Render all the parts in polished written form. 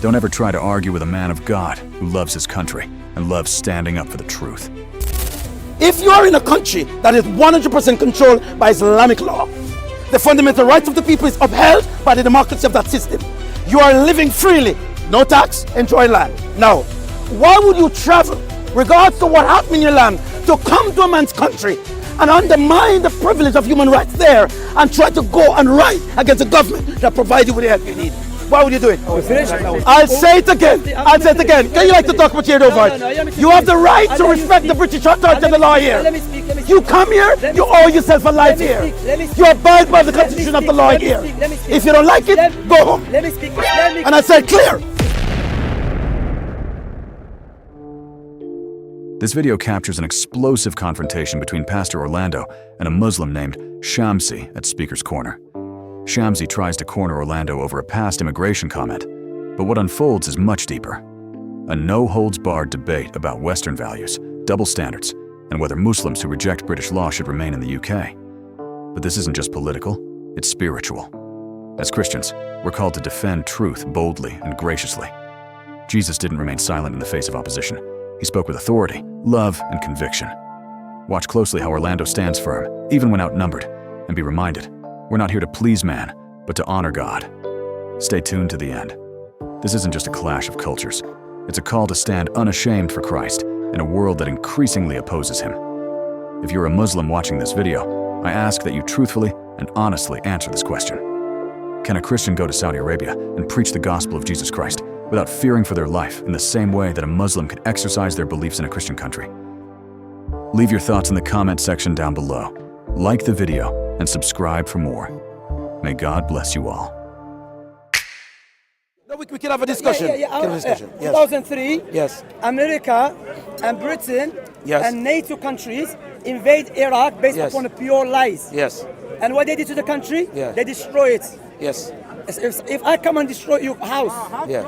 Don't ever try to argue with a man of God who loves his country and loves standing up for the truth. If you are in a country that is 100% controlled by Islamic law, the fundamental rights of the people is upheld by the democracy of that system. You are living freely, no tax, enjoy land. Now, why would you travel, regardless to what happened in your land, to come to a man's country and undermine the privilege of human rights there and try to go and write against a government that provides you with the help you need? Why would you do it? I'll say it again. I'll say it again. Can you like to talk about your over? You have the right to respect the British authority and the law here. You come here, you owe yourself a life here. You abide by the constitution of the law here. If you don't like it, go home. And I said clear. This video captures an explosive confrontation between Pastor Orlando and a Muslim named Shamsi at Speaker's Corner. Shamsi tries to corner Orlando over a past immigration comment, but what unfolds is much deeper. A no-holds-barred debate about Western values, double standards, and whether Muslims who reject British law should remain in the UK. But this isn't just political, it's spiritual. As Christians, we're called to defend truth boldly and graciously. Jesus didn't remain silent in the face of opposition. He spoke with authority, love, and conviction. Watch closely how Orlando stands firm, even when outnumbered, and be reminded, we're not here to please man, but to honor God. Stay tuned to the end. This isn't just a clash of cultures. It's a call to stand unashamed for Christ in a world that increasingly opposes him. If you're a Muslim watching this video, I ask that you truthfully and honestly answer this question. Can a Christian go to Saudi Arabia and preach the gospel of Jesus Christ without fearing for their life in the same way that a Muslim could exercise their beliefs in a Christian country? Leave your thoughts in the comment section down below. Like the video and subscribe for more. May God bless you all. No, we can have a discussion. Yes. 2003, Yes. America and Britain Yes. and NATO countries invade Iraq based Yes. upon pure lies. Yes. And what they did to the country, Yeah. they destroy it. Yes. If I come and destroy your house, Yeah.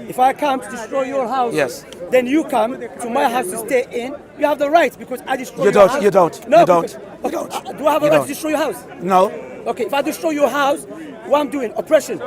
if I come to destroy your house, Yes. then you come to my house to stay in, you have the right because I destroy You your don't. house. You don't. No, You don't. because- You okay, don't. do I have a You right don't. to destroy your house? No. Okay, if I destroy your house, what I'm doing? Oppression.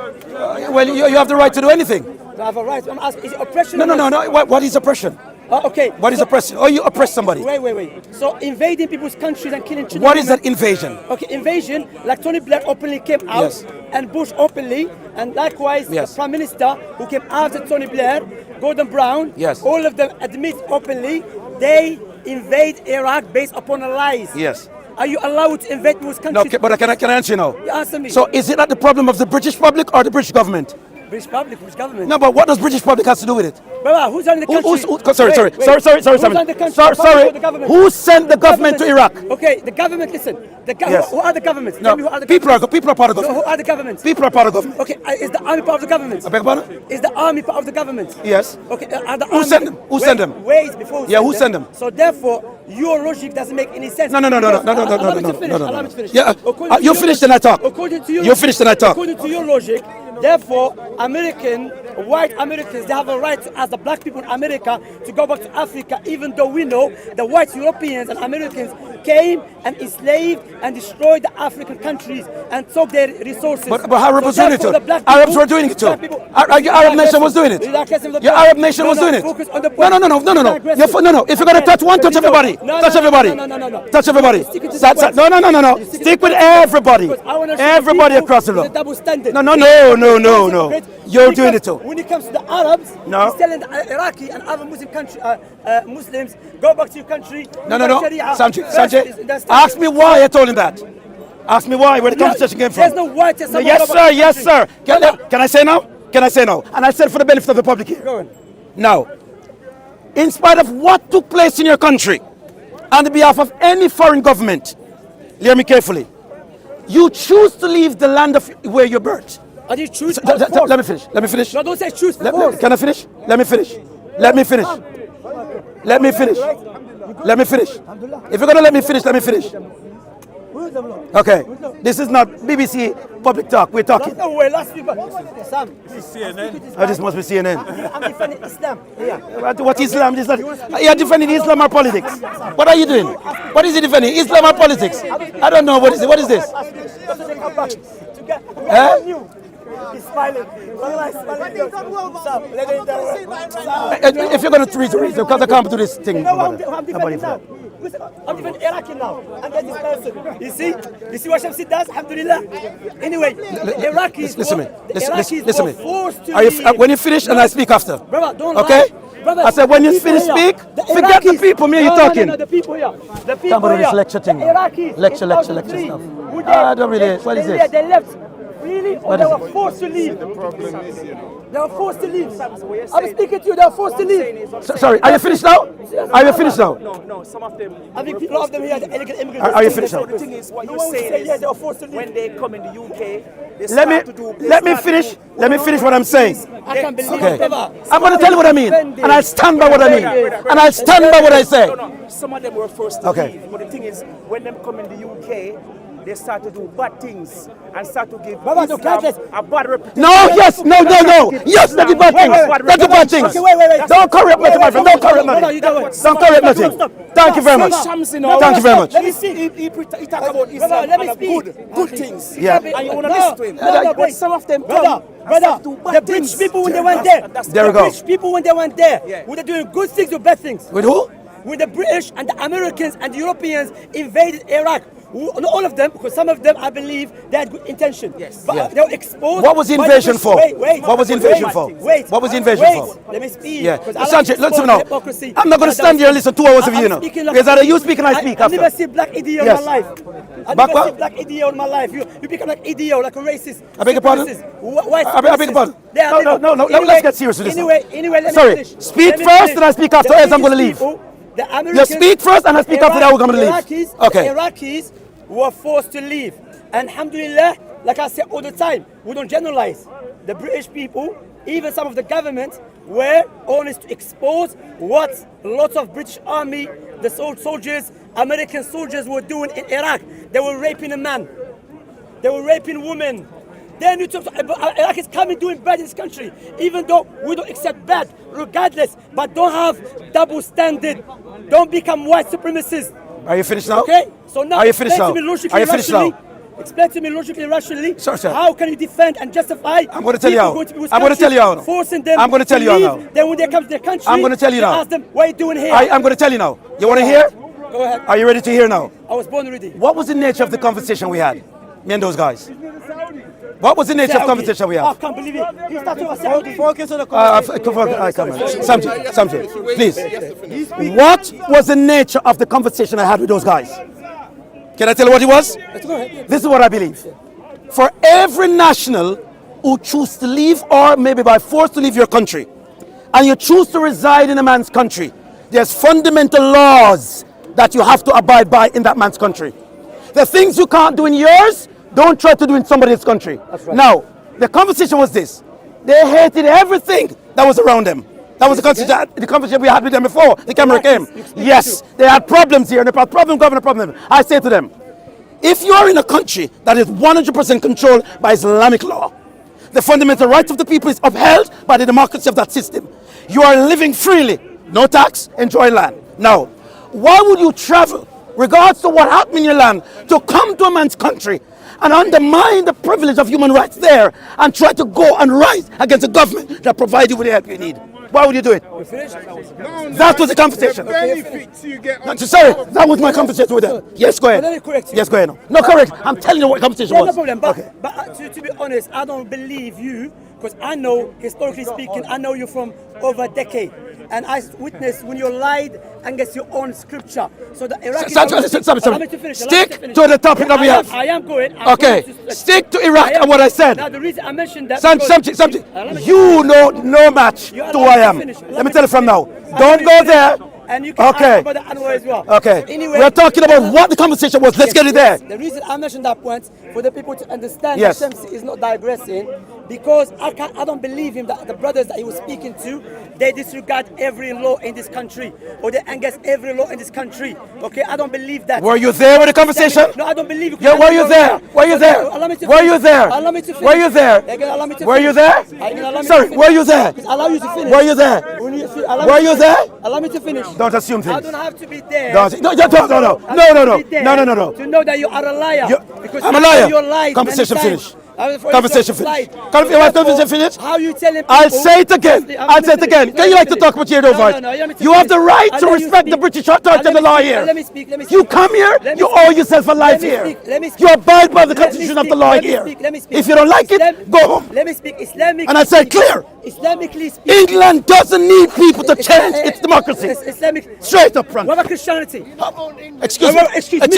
Well, you have the right to do anything. Do I have a right? I'm asking, is it oppression? No, or no, no, not? no. What is oppression? Okay. What is so- oppression? Oh, you oppress somebody. Wait. So invading people's countries and killing children. What is that invasion? Okay, invasion, like Tony Blair openly came out, Yes. and Bush openly, and likewise Yes. the Prime Minister who came after Tony Blair, Gordon Brown, Yes. all of them admit openly they invade Iraq based upon lies. Yes. Are you allowed to invade people's No, countries? but can I answer you now? You answer me. So is it not the problem of the British public or the British government? British public, British government. No, but what does British public has to do with it? Brother, who's running the country? Sorry, Wait. Simon. Who's running the country? Sorry. The government. Who sent the government to Iraq? Okay, the government, listen. Yes. Who are the governments? No, Tell me who are the people are governments. part of the No, who government. are the governments? People are part of the government. Okay, is the army part of the government? I beg your pardon? Is the army part of the government? Yes. Okay, are the Who army... sent them? Who sent them? Wait, before Yeah, who sent them? So therefore, your logic doesn't make any sense. No. Allow me to finish. Yeah, According to you your finish then I talk. According to your... You finish then I talk. According to your logic, therefore, white Americans, they have a right to ask the black people in America to go back to Africa, even though we know the white Europeans and Americans came and enslaved and destroyed the African countries and took their resources. But Arabs were doing it therefore, too. the black Arabs people- were doing it too. black people- Arab nation was doing it. You're not aggressive with the Your black- Arab nation No, was no, doing it. focus on the No. point. No. You're not aggressive. No. If you're gonna touch one, touch everybody. No, Touch no, everybody. no. Touch everybody. Stick to the That's point. no. You stick to Stick the with point. everybody. Because I wanna show Everybody people across the there's road. a double standard. No. You're doing it too. When it comes to the Arabs, No. he's telling the Iraqi and other Muslim country, Muslims, go back to your country. No. Sharia. Sanjay, ask me why I told him that. Ask me why, where the conversation came from. There's no white. There's Yes, sir. Can I say now? And I said for the benefit of the public here. Go on. Now, in spite of what took place in your country, on the behalf of any foreign government, hear me carefully, you choose to leave the land of where you're birthed. I did choose. Let me finish. No, don't say choose. Can I finish? Let me finish. If you're gonna let me finish, let me finish. Okay, this is not BBC public talk. We're talking. No way. Last week, Sam. Oh, this must be CNN. I'm defending Islam. Yeah. What Islam? This is not, you're defending Islam or politics? What are you doing? What is he defending? Islam or politics? I don't know. What is it? What is this? He's smiling. If you're going to read the reason, because I can't do this thing. You know what I'm defending now? Listen, I'm defending Iraqi now. And get this person. You see what Shamsi does? Alhamdulillah. Anyway, the Iraqis Listen were to me. forced to leave. When you finish, and I speak after. Brother, don't okay? lie. Brother, I said when you finish speak, forget the people, me, you're talking. No, the people here. The people Come on, here. this lecture thing. The Iraqis. Lecture stuff. I don't really, what is this? They left. Really? Or What they is were forced to leave? They were forced to leave. I'm speaking to you, they were forced to leave. Sorry, are you finished now? Are you finished now? No, some of them. I think a lot of them here are the illegal immigrants. Are you finished now? The thing is, what No you're one would saying say, is, yeah, they were forced to leave. when they come in the UK, they Let start to do. me finish what I'm saying. I can't believe Okay. it, brother. I'm going to tell you what I mean, and I'll stand by what I mean, and I'll stand by what I say. No, some of them were forced to Okay. leave. But the thing is, when them come in the UK, they start to do bad things and start to give Brother, no, Islam can't a bad reputation. No, yes, no. Yes, that's the bad things. That's the bad things. Okay, wait. Don't correct nothing, my friend. Don't correct nothing. Don't correct nothing. Thank you very much. Shamsi now. Thank you very much. Let me see. He talk about Islam Brother, let me and speak. good things. Yeah. And you want to listen to him. No, But some of them Brother, the British people when they went there. There we The go. British people when they went there, were they doing good things or bad things? With who? When the British and the Americans and the Europeans invaded Iraq, not all of them, because some of them, I believe, they had good intention. Yes. But Yeah. they were exposed. What was the by invasion British- for? Wait. What was the invasion for? Wait. What was the invasion Wait. for? Let me speak. Yeah. 'cause I like Sanjay, to listen expose now. hypocrisy. I'm not going to stand here and listen 2 hours of you, you know. speaking like Because either you speak and I speak I've never after. seen black idiot Yes. in my life. I've Back never what? seen black idiot in my life. You become like idiot, like a racist. I beg your pardon? supremacist, white I beg your pardon? They are No, never- let's get serious with this now. Anyway, let me Sorry, finish. speak Let me first finish. and I speak after, The else I'm gonna British leave. people, the Americans, speak first and I speak after that, we're gonna leave. Okay. The Iraqis were forced to leave. And alhamdulillah, like I say all the time, we don't generalize. The British people, even some of the government, were honest to expose what lots of British army, the soldiers, American soldiers were doing in Iraq. They were raping a man. They were raping women. Then you talk about Iraq is coming doing bad in this country, even though we don't accept bad, regardless. But don't have double standard. Don't become white supremacists. Are you finished now? Okay? So now Are you finished explain now? to me logically, Are you finished rationally. now? Explain to me logically, rationally. Sure, sir. How can you defend and justify? I'm going to tell you people how. going to people's I'm going to tell you how. countries, forcing them. I'm going to tell you how leave. now. Then when they come to their country, I'm going to tell you they now. ask them, "What are you doing here?" I'm going to tell you now. You want to hear? Go ahead. Are you ready to hear now? I was born ready. What was the nature of the conversation we had? Me and those guys. What was the nature of the conversation we I had? can't believe it. He started with Saudi. Focus on the Come on. Something, please. What was the nature of the conversation I had with those guys? Can I tell you what it was? This is what I believe. For every national who choose to leave or maybe by force to leave your country, and you choose to reside in a man's country, there's fundamental laws that you have to abide by in that man's country. The things you can't do in yours, don't try to do in somebody else's country. Now, the conversation was this. They hated everything that was around them. That was the conversation we had with them before the camera came. Yes, they had problems here, and they had problem. I say to them, if you are in a country that is 100% controlled by Islamic law, the fundamental rights of the people is upheld by the democracy of that system. You are living freely, no tax, enjoy land. Now, why would you travel, regards to what happened in your land, to come to a man's country and undermine the privilege of human rights there and try to go and rise against a government that provides you with the help you need? Why would you do it? That was the conversation. Sorry, that was my conversation with them. Yes, go ahead. Let me correct you. Yes, go ahead. No, correct. I'm telling you what the conversation Yeah, was. no problem. But, Okay. but to be honest, I don't believe you because I know, historically speaking, I know you from over a decade. And I witnessed when you lied against your own scripture. So the Iraqis... Allow me to finish. Stick to the topic that we have. I am going. Okay. Stick to Iraq and what I said. Now the reason I mentioned that... Something. You know no match to who I am. Let me tell you from now. Don't go there. And you can Okay. ask about the Anwar as well. Okay. So anyway, We're talking about what the conversation was. Let's get it there. The reason I mentioned that point for the people to understand Yes. that Shamsi is not digressing, because I don't believe him that the brothers that he was speaking to, they disregard every law in this country, or they against every law in this country. Okay, I don't believe that. Were you there with the conversation? No, I don't believe it. Yeah, were you there? Were you there? Allow me to Were you finish. there? Allow me to finish. Were you there? Again, allow me to Were you finish. there? Again, allow me to Sorry, finish. were you there? Allow you to finish. Were you there? Were you there? Allow me to finish. Don't assume I things. don't have to be there. No. I have to be there No. To know that you are a liar. Because I'm you a liar. know your lies Conversation many times. finished. Conversation finished. Conversation finished. How you telling people? I'll say it again. I'll say it again. Can you like to talk about your voice? You have the right to respect the British authority and the law here. Let me speak. You come here, you owe yourself a life here. You abide by the constitution of the law here. If you don't like it, go home. Let me speak Islamic. And I say clear. Islamically speaking. England doesn't need people to change its democracy. Islamic. Straight up front. What about Christianity? Excuse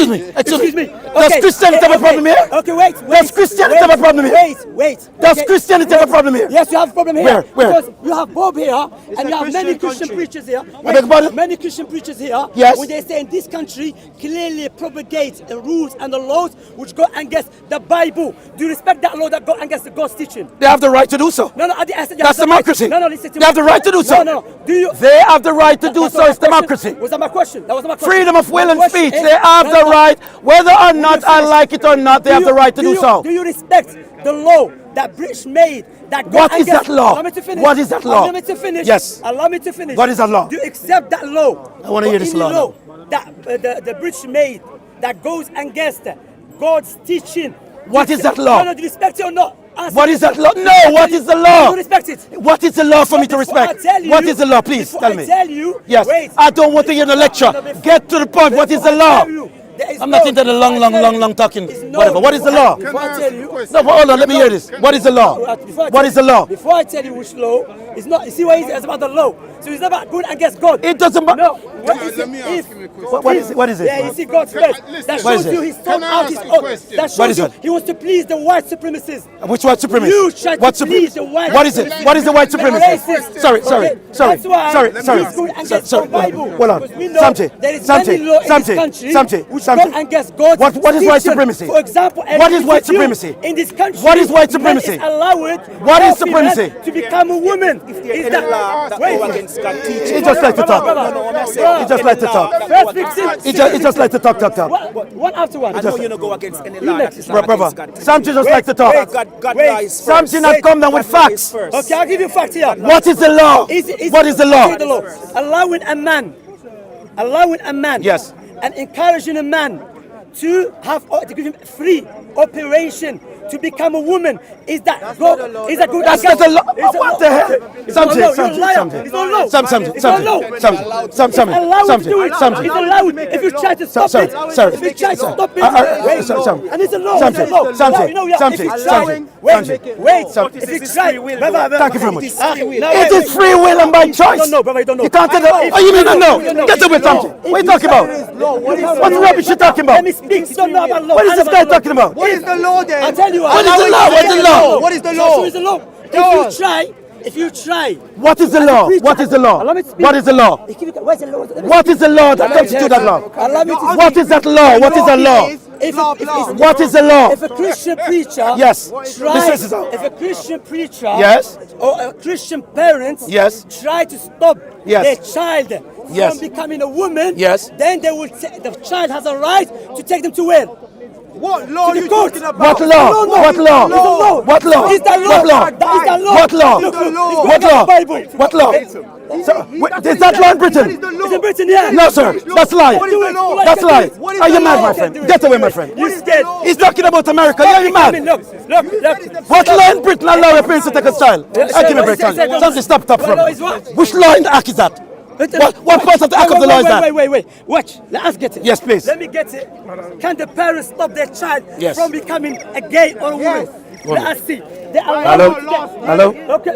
me. Excuse me. Does Okay. Christianity have a problem here? Okay, wait. Does Christianity have a problem here? Wait. Does Christianity have a problem here? Yes, you have a problem here. Where? Because you have Bob here, and you have many Christian preachers here. I beg your pardon? Many Christian preachers here. Yes. When they say in this country clearly propagate the rules and the laws which go against the Bible. Do you respect that law that go against God's teaching? They have the right to do so. No. I said That's democracy. No, listen to They have the right to do so. No. Do you? They have the right to do That's so. not It's my question. democracy. Was that my question? That was my question. Freedom of will My and question speech. is- They have the No. right, whether or not I like it or not, they have the right to do so. Do you respect the law that British made? That What is that law? Allow me to finish. What is that law? Allow me to finish. Yes. Allow me to finish. What is that law? Do you accept that law? I wanna or hear this any law that the British made that goes against God's teaching. What is that law? No, do you respect it or not? Answer What me. is that law? No, what is the law? Do you respect it? What is the law for me to Before I respect? tell you- What is the law? Please before tell I me. tell you. Yes. Wait. I don't want to hear the lecture. Get to the point. What is the law? I'm not into the long talking. Whatever. What is the law? Before I tell you. No, but hold on. Let me hear this. What is the law? What is the law? Before I tell you which law, it's not. You see what it's about the law. So it's not about going against God. It doesn't matter. No. What is Let me it? ask him a question. What is it? What is it? Yeah, you see God's first. listen. That What is shows you it? He's Can sold I out ask his a own. question? That What shows is you it? he wants to please the white supremacists. Which white supremacist? You try to What please the white What is it? What is the white supremacist? Racist. Sorry. That's why he's going against the Bible. Hold on. Because we know Samti. there is many law in this country which go against God's What is white teaching. supremacy? For example, What is white LGBTQ supremacy? in this country? What is white men supremacy? is allowed What is for females supremacy? to become a woman? If there's Is any law that wait. go against God teaching. He just like to talk. He just like to talk. First fix it. He just like to talk. One after one. I know you don't go against any law that is not Brother, against God. Samti just like to talk. God Wait. lies first. Samti not come down with God lies facts. first. Okay, I'll give you facts here. What is the law? What is the law? Allowing a man, Yes. and encouraging a man to give him free operation to become a woman. Is that good? Is that good? That's not the law. It's a What law. the hell? It's not law. You're a liar. It's not law. It's not law. It's allowed to do it. It's allowed if you try to stop it. If you try to stop it, and it's a law. It's a law. You know, if you try, wait. If you try, Thank you very much. No, It is free will and by You choice. don't know, brother. You don't know. You can't tell the. Oh, you mean you know? Get away, Samti. What are you talking about? What rubbish you talking about? Let me speak. You don't know about law. What is this guy talking about? What is the law then? I'll tell you. What is the law? What is the law? What is the So law? is the law. If you try. What is the law? What is the law? Allow me to speak. What is the law? Where's the law? What is the law that constitutes that law? Allow me to speak. What is that law? What is the law? What is the law? If a Christian preacher, Yes. tries, This is how. if a Christian preacher, Yes. or a Christian parents, Yes. try to stop Yes. their child Yes. from becoming a woman, Yes. then they will. The child has a right to take them to where? What law are To the you court. talking about? What law? No, no. What law? It's the law. What law? It's the law. What law? That is the law. What law? Look, What law? Bible. What law? So, is that law in Britain? It's in Britain, yeah. No, sir. That's lie. What is the law? That's lie. What is Are you the mad, law? my friend? Get away, my friend. You scared? He's talking about America. Are you mad? Look. What law in Britain allow a parents to take a child? I'll give me a break. Something stop from. law is what? Which law in the act is that? What part of the act of the law is that? Wait. Watch. Let us get it. Yes, please. Let me get it. Can the parents stop their child Yes. from becoming a gay or a woman? Let us see. They are Hello? Hello? Okay.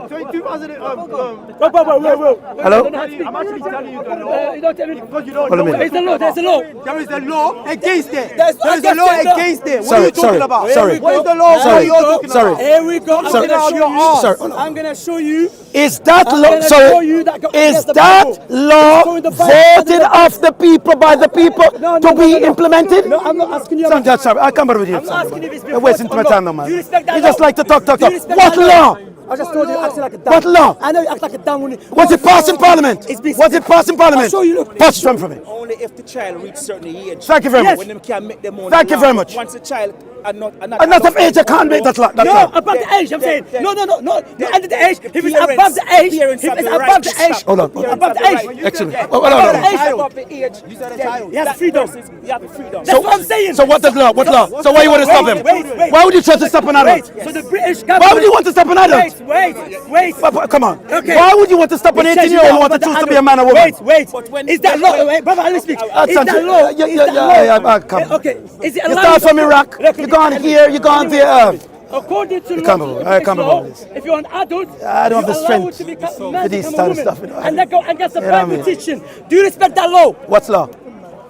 So in 2000, Wait. Hello? I'm actually telling you the law. You don't tell me. Because you don't Hold a know. minute. There's a law. There's a law. There is a law against it. There's There is a law against it, no. against it. What Sorry, are you talking sorry, about? sorry. What is the law? What are Sorry, you talking sorry. about? Here we go. I'm Sorry. gonna show you. Sorry, hold on. I'm gonna show you. Is that I'm law? gonna show Sorry. you that go Is against the that Bible. law It's going the Bible. voted off the people by the people to be implemented? No, I'm not asking you. Son, sorry, I'll come over with you. I'm not asking if it's been You're wasting voted my or time now, not. man. Do you respect that You just law? like to talk. Do you respect What that law? I just told you acting like a dumb. What law? I know you act like a dumb when Was it passed in Parliament? It's been- Was it passed in Parliament? I'll show you, look. Pass it from me. Only if the child reaches certain age. Thank you very much. When them can make them own Thank you law. very much. Once the child Not of age, I can't make that law. No, above the age, I'm saying. No, under the age. If it's above the age, if it's above the age. Hold on. Above the age. Excellent. Above the age. Above the age, You said a child. He has freedom. You have the freedom. That's what I'm saying. So what does law? What law? So why you want to stop him? Wait. Why would you try to stop an adult? So the British government. Why would you want to stop an adult? Wait. Come on. Okay. Why would you want to stop an 18-year-old who wants to choose to be a man or woman? Wait. Is that law? Wait, brother, let me speak. Is that law? Yeah, come on. Okay. Is it You allowed? start from Iraq, you go on here, you go on there. According to Come law, on, come on, please. if you're an adult, I don't have the you're allowed strength to become for man, this become a kind of woman. stuff, you know. And then go and get the You know what I Bible mean? teaching. Do you respect that law? What's law?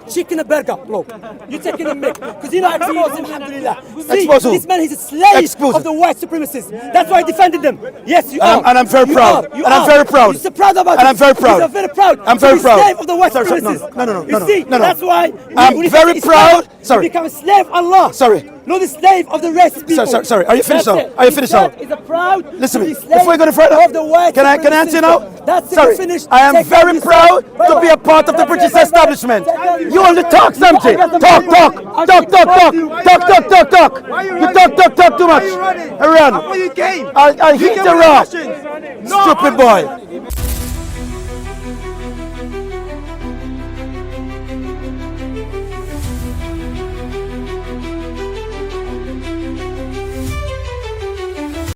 Chicken and burger, bro. You're taking a mic. Because you know, expose him, alhamdulillah. See, Expose who? this man, he's a slave Expose of the white supremacists. That's why I defended them. Yes, you And are. I'm very You proud. are. You And I'm are. very proud. You're so proud about And it. I'm very proud. You're very proud. I'm very to be proud. slave of the white Sorry, supremacists. no. You see, that's why I'm when you very say Islam, proud. Sorry. You become a slave of Allah. Sorry. Not the slave of the rest people. Sorry. Are you finished That's now? it. Are you finished Islam now? is a proud Listen to me. to be slave Before you go any further, of the white can I answer you now? supremacists. That's it. Sorry. Finished. I am Take very on proud yourself. to be a part of the British Brother, establishment. brother. You only talk something. Talk. You talk too much. Why you running? I run. Why you came? I'll hit came the with rock. questions. Stupid boy.